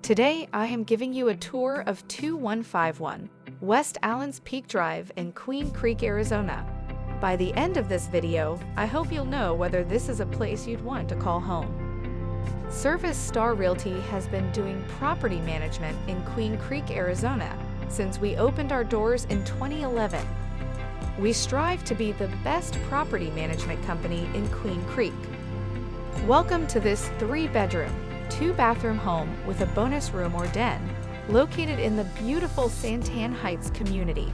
Today, I am giving you a tour of 2151 West Allen's Peak Drive in Queen Creek, Arizona. By the end of this video, I hope you'll know whether this is a place you'd want to call home. Service Star Realty has been doing property management in Queen Creek, Arizona since we opened our doors in 2011. We strive to be the best property management company in Queen Creek. Welcome to this 3-bedroom, 2-bathroom home with a bonus room or den, located in the beautiful Santan Heights community.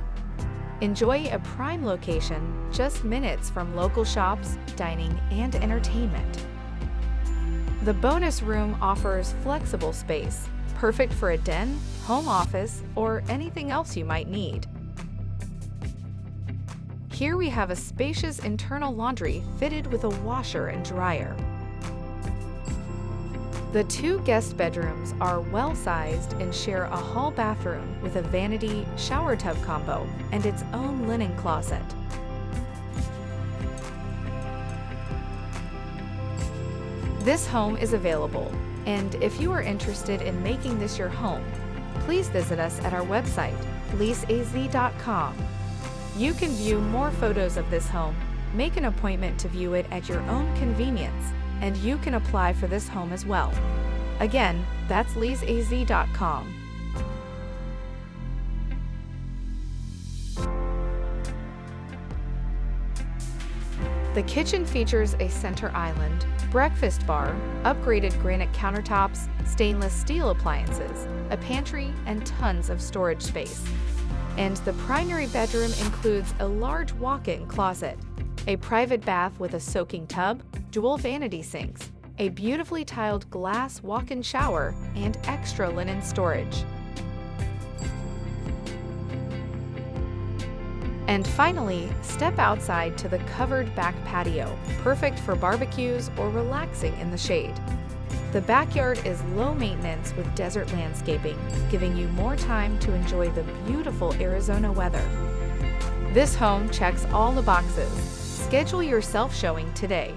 Enjoy a prime location just minutes from local shops, dining, and entertainment. The bonus room offers flexible space, perfect for a den, home office, or anything else you might need. Here we have a spacious internal laundry fitted with a washer and dryer. The 2 guest bedrooms are well-sized and share a hall bathroom with a vanity shower tub combo and its own linen closet. This home is available, and if you are interested in making this your home, please visit us at our website, leaseaz.com. You can view more photos of this home, make an appointment to view it at your own convenience, and you can apply for this home as well. Again, that's leaseaz.com. The kitchen features a center island, breakfast bar, upgraded granite countertops, stainless steel appliances, a pantry, and tons of storage space. And the primary bedroom includes a large walk-in closet, a private bath with a soaking tub, dual vanity sinks, a beautifully tiled glass walk-in shower, and extra linen storage. And finally, step outside to the covered back patio, perfect for barbecues or relaxing in the shade. The backyard is low maintenance with desert landscaping, giving you more time to enjoy the beautiful Arizona weather. This home checks all the boxes. Schedule your self-showing today.